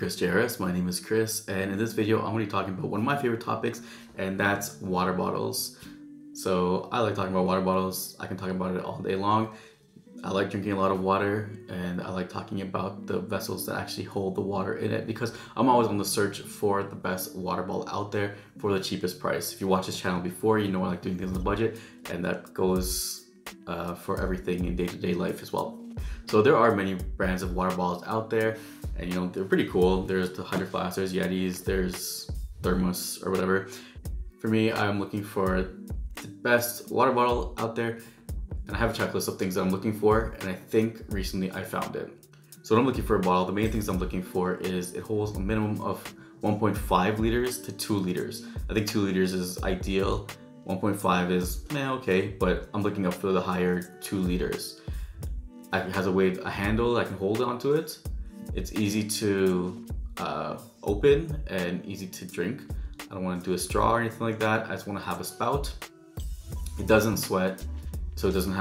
Chris JRS. My name is Chris, and in this video I'm going to be talking about one of my favorite topics, and that's water bottles. So I like talking about water bottles. I can talk about it all day long. I like drinking a lot of water, and I like talking about the vessels that actually hold the water in it, because I'm always on the search for the best water bottle out there for the cheapest price. If you watch this channel before, you know I like doing things on the budget, and that goes for everything in day-to-day life as well. So there are many brands of water bottles out there, and you know, they're pretty cool. There's the Hydro Flask, there's Yetis, there's Thermos or whatever. For me, I'm looking for the best water bottle out there, and I have a checklist of things that I'm looking for, and I think recently I found it. So when I'm looking for a bottle, the main things I'm looking for is it holds a minimum of 1.5 liters to 2 liters. I think 2 liters is ideal. 1.5 is okay, but I'm looking up for the higher 2 liters. It has a handle I can hold onto it. It's easy to open and easy to drink. I don't want to do a straw or anything like that. I just want to have a spout. It doesn't sweat, so it doesn't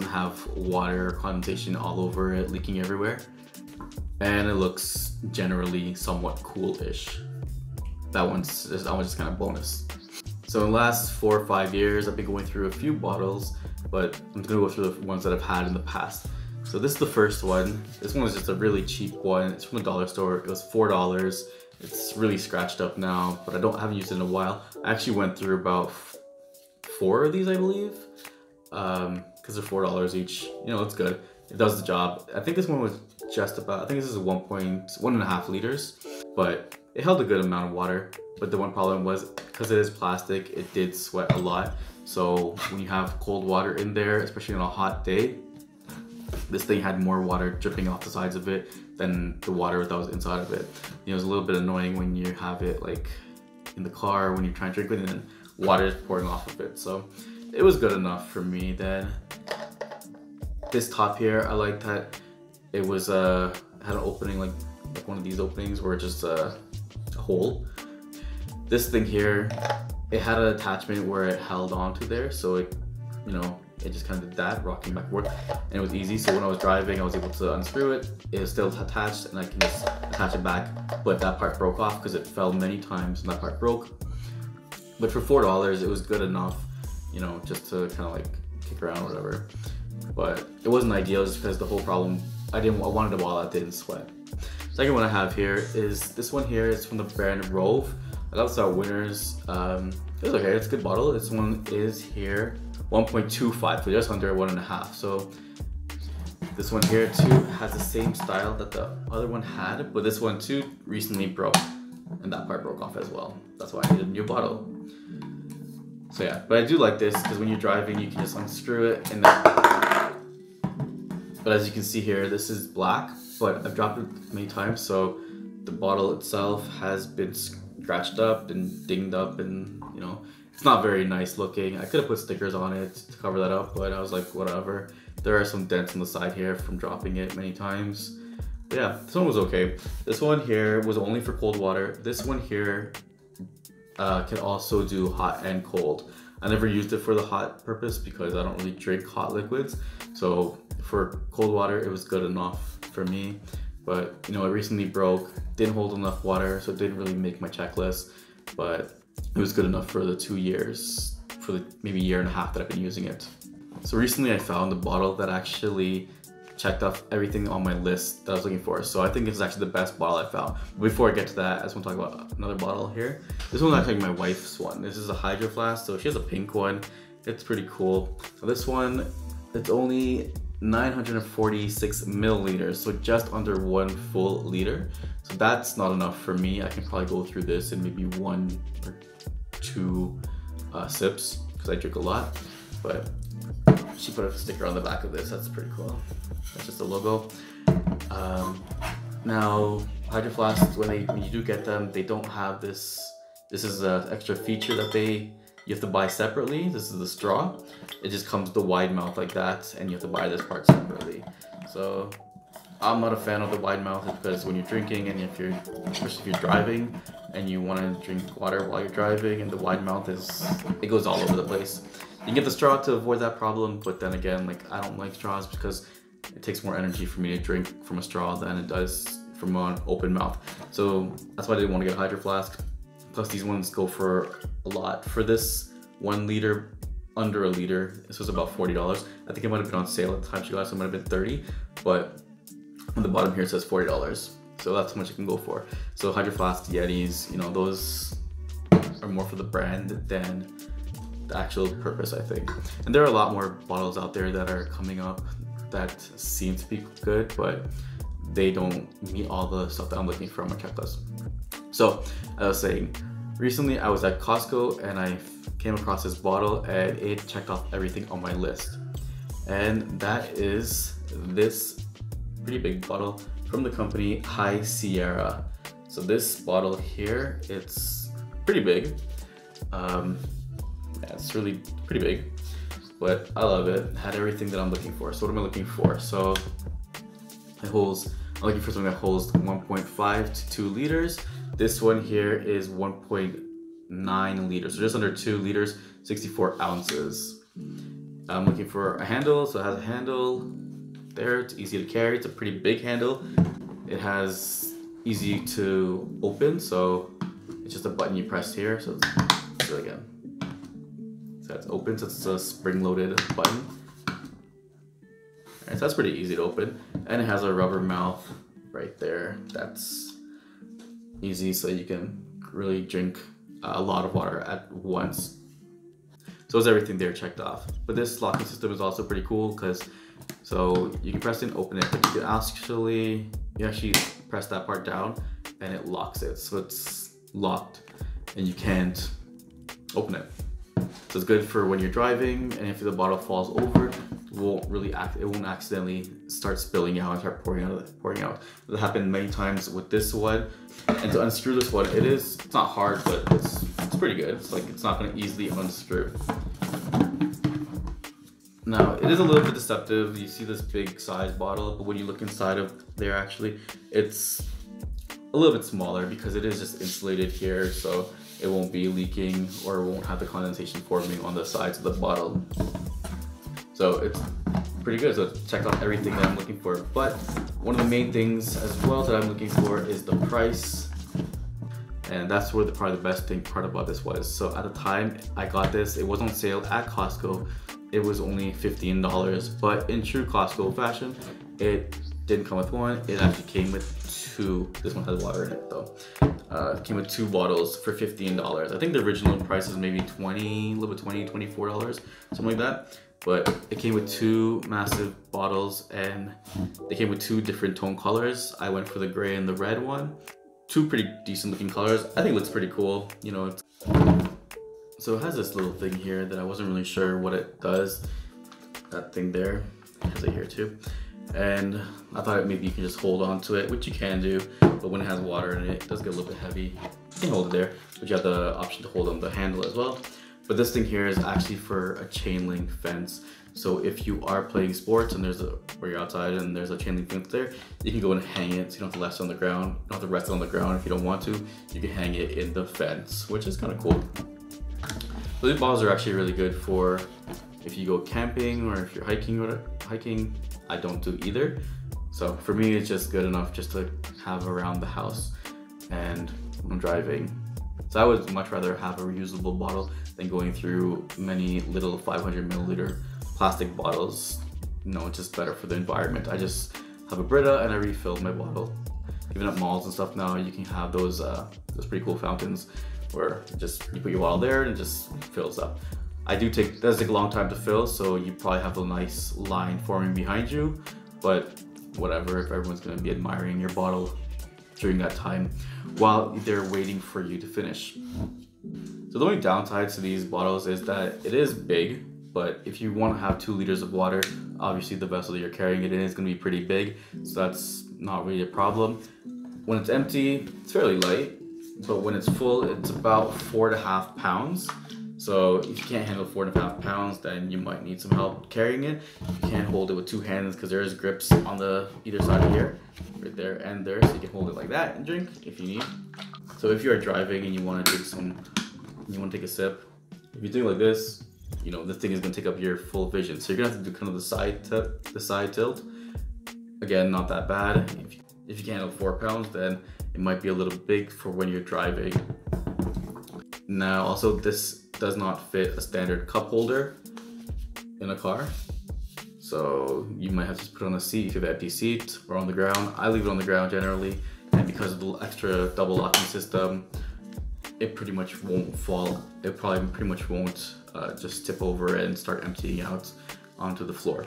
have water condensation all over it, leaking everywhere. And it looks generally somewhat cool-ish. That one's just kind of bonus. So in the last 4 or 5 years, I've been going through a few bottles, but I'm gonna go through the ones that I've had in the past. So this is the first one. This one is just a really cheap one. It's from the dollar store. It was $4. It's really scratched up now, but I haven't used it in a while. I actually went through about 4 of these, I believe, because they're $4 each. You know, it's good. It does the job. I think this one was just about, I think this is 1.5 liters, but it held a good amount of water. But the one problem was, because it is plastic, it did sweat a lot. So when you have cold water in there, especially on a hot day, this thing had more water dripping off the sides of it than the water that was inside of it. You know, it's a little bit annoying when you have it like in the car when you're trying to drink it and then water is pouring off of it. So it was good enough for me then. This top here, I like that it was had an opening like one of these openings where it's just a hole. This thing here, it had an attachment where it held onto there, so it, you know, it just kind of did that, rocking back and forth, and it was easy. So when I was driving, I was able to unscrew it. It was still attached, and I can just attach it back. But that part broke off because it fell many times, and that part broke. But for $4, it was good enough, you know, just to kind of like kick around or whatever. But it wasn't ideal just because the whole problem, I wanted a bottle that didn't sweat. Second one I have here is this one here. It's from the brand Rove. I got this at Winners. It's okay, it's a good bottle. This one is here 1.25 for just under 1.5. So this one here too has the same style that the other one had, but this one too recently broke, and that part broke off as well. That's why I needed a new bottle. So yeah, but I do like this because when you're driving, you can just unscrew it and then. But as you can see here, this is black, but I've dropped it many times, so the bottle itself has been scratched up and dinged up, and you know, it's not very nice looking. I could have put stickers on it to cover that up, but I was like, whatever. There are some dents on the side here from dropping it many times. But yeah, this one was okay. This one here was only for cold water. This one here can also do hot and cold. I never used it for the hot purpose because I don't really drink hot liquids. So for cold water, it was good enough for me. But you know, it recently broke, didn't hold enough water, so it didn't really make my checklist. But it was good enough for the 2 years, for the maybe 1.5 years that I've been using it. So recently I found a bottle that actually checked off everything on my list that I was looking for. So I think it's actually the best bottle I found. Before I get to that, I just want to talk about another bottle here. This one's actually my wife's one. This is a Hydro Flask, so she has a pink one. It's pretty cool. So this one, it's only 946 milliliters, so just under 1 full liter. So that's not enough for me. I can probably go through this in maybe 1 or 2 sips because I drink a lot. But she put a sticker on the back of this. That's pretty cool. That's just the logo. Now, Hydro Flasks, when you do get them, they don't have this. This is an extra feature that you have to buy separately. This is the straw. It just comes with the wide mouth like that, and you have to buy this part separately. So I'm not a fan of the wide mouth because when you're drinking, and especially if you're driving and you want to drink water while you're driving, and the wide mouth it goes all over the place. You can get the straw to avoid that problem, but then again, like, I don't like straws because it takes more energy for me to drink from a straw than it does from an open mouth. So that's why I didn't want to get a Hydro Flask. Plus these ones go for a lot. For this 1 liter, under a liter, this was about $40. I think it might have been on sale at the time she got it, so it might have been $30, but on the bottom here it says $40. So that's how much it can go for. So Hydro Flask, Yetis, you know, those are more for the brand than the actual purpose, I think. And there are a lot more bottles out there that are coming up that seem to be good, but they don't meet all the stuff that I'm looking for on my checklist. So as I was saying, recently I was at Costco and I came across this bottle and it checked off everything on my list. And that is this pretty big bottle from the company High Sierra. So this bottle here, it's pretty big. Yeah, it's really pretty big, but I love it. It had everything that I'm looking for. So what am I looking for? So I'm looking for something that holds 1.5 to 2 liters. This one here is 1.9 liters, so just under 2 liters, 64 ounces. I'm looking for a handle, so it has a handle there. It's easy to carry. It's a pretty big handle. It has easy to open, so it's just a button you press here. So let's do it again. So it's open, so it's a spring-loaded button. Alright, so that's pretty easy to open, and it has a rubber mouth right there. That's easy, so you can really drink a lot of water at once. So it's everything there checked off. But this locking system is also pretty cool because so you can press it and open it, but you actually press that part down and it locks it. So it's locked and you can't open it. So it's good for when you're driving, and if the bottle falls over, it won't accidentally start spilling out and start pouring out. That happened many times with this one. And to unscrew this one, it's not hard, but it's pretty good. It's like it's not going to easily unscrew. Now it is a little bit deceptive. You see this big size bottle, but when you look inside of there, actually, it's a little bit smaller because it is just insulated here, so it won't be leaking or won't have the condensation forming on the sides of the bottle. So it's pretty good. So it checked off everything that I'm looking for. But one of the main things as well that I'm looking for is the price. And that's where probably the best part about this was. So at the time I got this, it was on sale at Costco. It was only $15, but in true Costco fashion, it didn't come with one. It actually came with 2. This one has water in it though. It came with 2 bottles for $15. I think the original price is maybe $24, something like that. But it came with 2 massive bottles and they came with 2 different tone colors. I went for the gray and the red one. 2 pretty decent looking colors. I think it looks pretty cool. You know, so it has this little thing here that I wasn't really sure what it does. That thing there, it has it here too. And I thought maybe you can just hold on to it, which you can do, but when it has water in it, it does get a little bit heavy. You can hold it there, but you have the option to hold on the handle as well. But this thing here is actually for a chain link fence. So if you are playing sports and or you're outside and there's a chain link fence there, you can go and hang it. So you don't have to rest on the ground. You don't have to rest on the ground if you don't want to. You can hang it in the fence, which is kind of cool. So these bottles are actually really good for if you go camping or if you're hiking. I don't do either. So for me, it's just good enough just to have around the house and when I'm driving. So I would much rather have a reusable bottle than going through many little 500 milliliter plastic bottles. You know, it's just better for the environment. I just have a Brita and I refill my bottle. Even at malls and stuff now, you can have those pretty cool fountains where you put your bottle there and it just fills up. It does take a long time to fill, so you probably have a nice line forming behind you, but whatever, if everyone's gonna be admiring your bottle during that time while they're waiting for you to finish. So the only downside to these bottles is that it is big, but if you want to have 2 liters of water, obviously the vessel that you're carrying it in is going to be pretty big, so that's not really a problem. When it's empty, it's fairly light, but when it's full, it's about 4.5 pounds. So if you can't handle 4.5 pounds, then you might need some help carrying it. You can't hold it with 2 hands because there's grips on the either side of here, right there and there, so you can hold it like that and drink if you need. So if you are driving and you want to take a sip, if you're doing like this, you know, this thing is going to take up your full vision. So you're going to have to do kind of the side tilt. Again, not that bad. If you can't handle 4 pounds, then it might be a little big for when you're driving. Now, also this does not fit a standard cup holder in a car. So you might have to put it on a seat if you have an empty seat or on the ground. I leave it on the ground generally, and because of the extra double locking system, it pretty much won't fall. It probably pretty much won't just tip over and start emptying out onto the floor.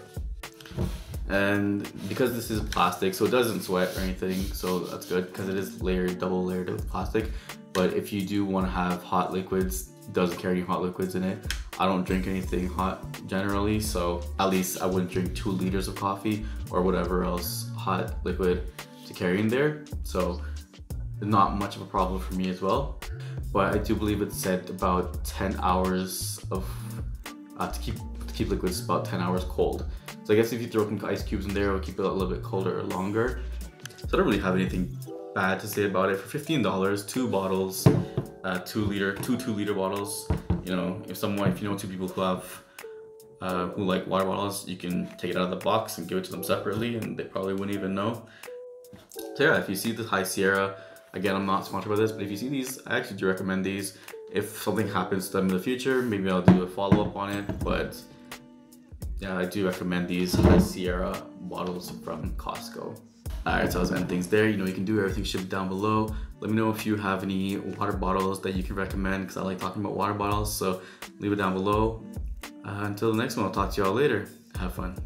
And because this is plastic, so it doesn't sweat or anything, so that's good because it is layered, double layered with plastic. But if you do want to have hot liquids, it doesn't carry any hot liquids in it. I don't drink anything hot generally, so at least I wouldn't drink 2 liters of coffee or whatever else hot liquid to carry in there. So not much of a problem for me as well. But I do believe it said about 10 hours of to keep liquids about 10 hours cold. So I guess if you throw some ice cubes in there, it'll keep it a little bit colder or longer. So I don't really have anything bad to say about it. For $15, 2 bottles, 2 2-liter bottles. You know, if you know 2 people who have who like water bottles, you can take it out of the box and give it to them separately, and they probably wouldn't even know. So yeah, if you see the High Sierra, again, I'm not sponsored by this, but if you see these, I actually do recommend these. If something happens to them in the future, maybe I'll do a follow-up on it, but yeah, I do recommend these High Sierra bottles from Costco. Alright, so I was ending things there. You know, you can do everything should be down below. Let me know if you have any water bottles that you can recommend, because I like talking about water bottles, so leave it down below. Until the next one, I'll talk to y'all later. Have fun.